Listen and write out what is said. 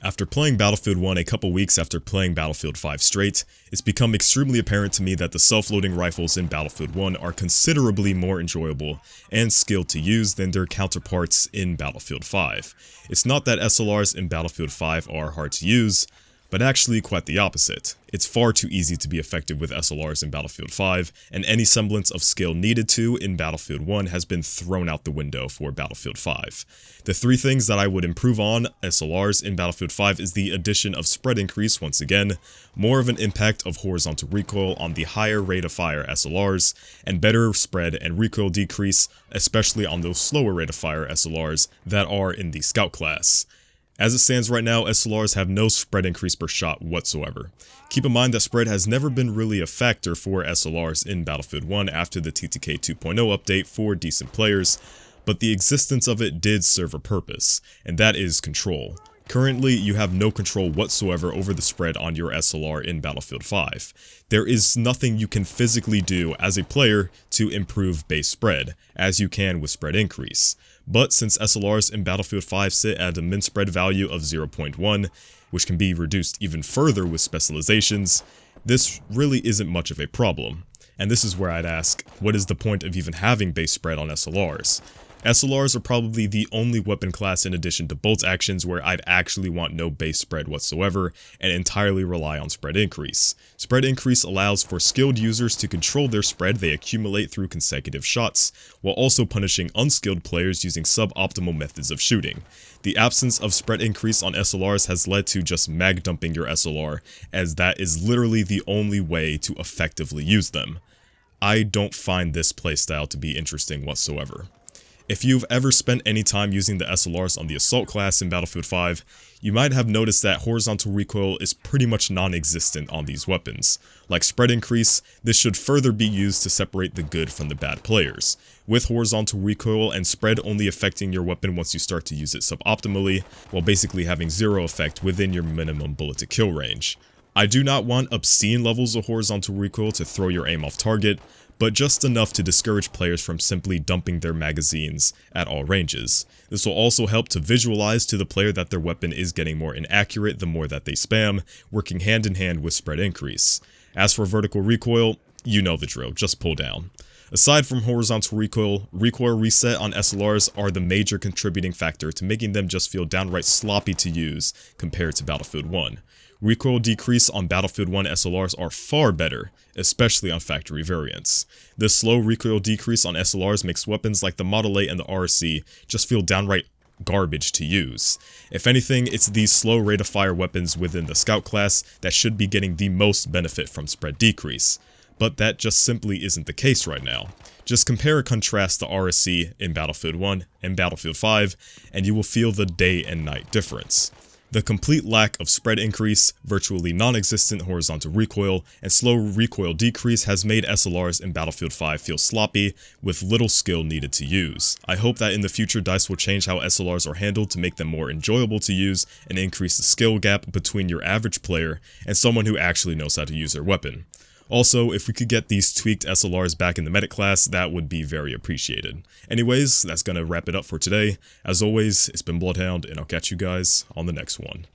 After playing Battlefield 1 a couple weeks after playing Battlefield 5 straight, it's become extremely apparent to me that the self-loading rifles in Battlefield 1 are considerably more enjoyable and skilled to use than their counterparts in Battlefield 5. It's not that SLRs in Battlefield 5 are hard to use, but actually quite the opposite. It's far too easy to be effective with SLRs in Battlefield 5, and any semblance of skill needed to in Battlefield 1 has been thrown out the window for Battlefield 5. The three things that I would improve on SLRs in Battlefield 5 is the addition of spread increase once again, more of an impact of horizontal recoil on the higher rate of fire SLRs, and better spread and recoil decrease, especially on those slower rate of fire SLRs that are in the Scout class. As it stands right now, SLRs have no spread increase per shot whatsoever. Keep in mind that spread has never been really a factor for SLRs in Battlefield 1 after the TTK 2.0 update for decent players, but the existence of it did serve a purpose, and that is control. Currently, you have no control whatsoever over the spread on your SLR in Battlefield 5. There is nothing you can physically do as a player to improve base spread, as you can with spread increase. But since SLRs in Battlefield 5 sit at a min spread value of 0.1, which can be reduced even further with specializations, this really isn't much of a problem. And this is where I'd ask, what is the point of even having base spread on SLRs? SLRs are probably the only weapon class in addition to bolt actions where I'd actually want no base spread whatsoever and entirely rely on spread increase. Spread increase allows for skilled users to control their spread they accumulate through consecutive shots, while also punishing unskilled players using suboptimal methods of shooting. The absence of spread increase on SLRs has led to just mag dumping your SLR, as that is literally the only way to effectively use them. I don't find this playstyle to be interesting whatsoever. If you've ever spent any time using the SLRs on the Assault class in Battlefield 5, you might have noticed that horizontal recoil is pretty much non-existent on these weapons. Like spread increase, this should further be used to separate the good from the bad players, with horizontal recoil and spread only affecting your weapon once you start to use it suboptimally, while basically having zero effect within your minimum bullet to kill range. I do not want obscene levels of horizontal recoil to throw your aim off target, but just enough to discourage players from simply dumping their magazines at all ranges. This will also help to visualize to the player that their weapon is getting more inaccurate the more that they spam, working hand in hand with spread increase. As for vertical recoil, you know the drill, just pull down. Aside from horizontal recoil, recoil reset on SLRs are the major contributing factor to making them just feel downright sloppy to use compared to Battlefield 1. Recoil decrease on Battlefield 1 SLRs are far better, especially on factory variants. This slow recoil decrease on SLRs makes weapons like the Model 8 and the RC just feel downright garbage to use. If anything, it's these slow rate of fire weapons within the Scout class that should be getting the most benefit from spread decrease. But that just simply isn't the case right now. Just compare and contrast the RSC in Battlefield 1 and Battlefield 5, and you will feel the day and night difference. The complete lack of spread increase, virtually non-existent horizontal recoil, and slow recoil decrease has made SLRs in Battlefield 5 feel sloppy, with little skill needed to use. I hope that in the future DICE will change how SLRs are handled to make them more enjoyable to use and increase the skill gap between your average player and someone who actually knows how to use their weapon. Also, if we could get these tweaked SLRs back in the medic class, that would be very appreciated. Anyways, that's gonna wrap it up for today. As always, it's been BloodHound, and I'll catch you guys on the next one.